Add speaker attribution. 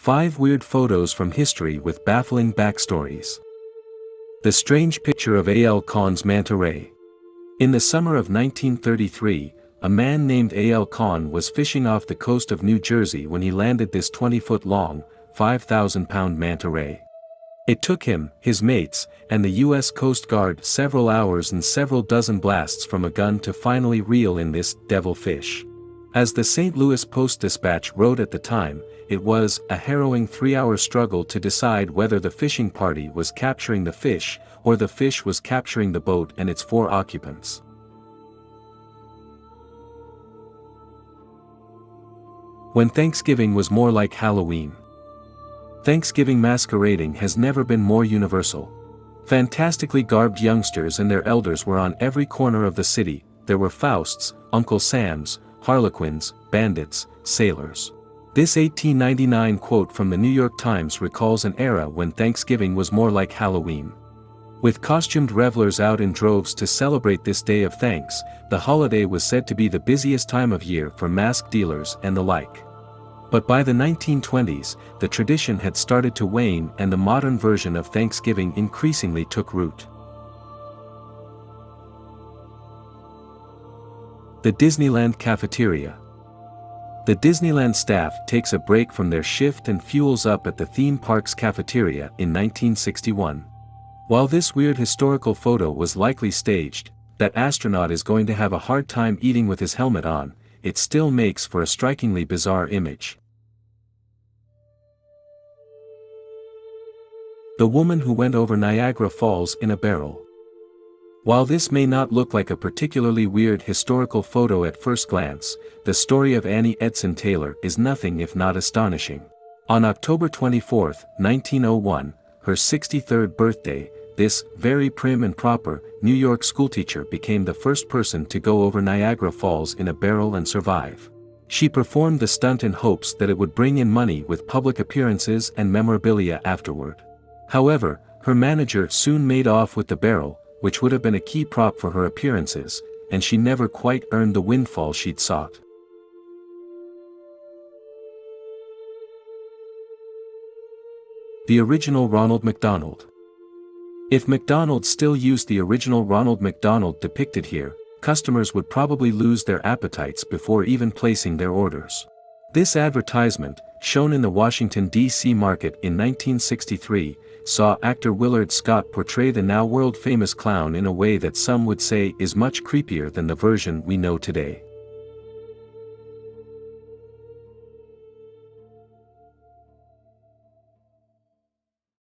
Speaker 1: 5 Weird Photos from History with Baffling Backstories. The Strange Picture of A.L. Khan's Manta Ray. In the summer of 1933, a man named A.L. Khan was fishing off the coast of New Jersey when he landed this 20-foot-long, 5,000-pound manta ray. It took him, his mates, and the U.S. Coast Guard several hours and several dozen blasts from a gun to finally reel in this devil fish. As the St. Louis Post-Dispatch wrote at the time, it was a harrowing 3-hour struggle to decide whether the fishing party was capturing the fish, or the fish was capturing the boat and its 4 occupants. When Thanksgiving was more like Halloween. Thanksgiving masquerading has never been more universal. Fantastically garbed youngsters and their elders were on every corner of the city. There were Fausts, Uncle Sams, Harlequins, bandits, sailors. This 1899 quote from the New York Times recalls an era when Thanksgiving was more like Halloween. With costumed revelers out in droves to celebrate this day of thanks, the holiday was said to be the busiest time of year for mask dealers and the like. But by the 1920s, the tradition had started to wane and the modern version of Thanksgiving increasingly took root. The Disneyland Cafeteria. The Disneyland staff takes a break from their shift and fuels up at the theme park's cafeteria in 1961. While this weird historical photo was likely staged, that astronaut is going to have a hard time eating with his helmet on, it still makes for a strikingly bizarre image. The woman who went over Niagara Falls in a barrel. While this may not look like a particularly weird historical photo at first glance, the story of Annie Edson Taylor is nothing if not astonishing. On October 24, 1901, her 63rd birthday, this very prim and proper New York schoolteacher became the first person to go over Niagara Falls in a barrel and survive. She performed the stunt in hopes that it would bring in money with public appearances and memorabilia afterward. However, her manager soon made off with the barrel, which would have been a key prop for her appearances, and she never quite earned the windfall she'd sought. The original Ronald McDonald. If McDonald's still used the original Ronald McDonald depicted here, customers would probably lose their appetites before even placing their orders. This advertisement, shown in the Washington, D.C. market in 1963, saw actor Willard Scott portray the now world-famous clown in a way that some would say is much creepier than the version we know today.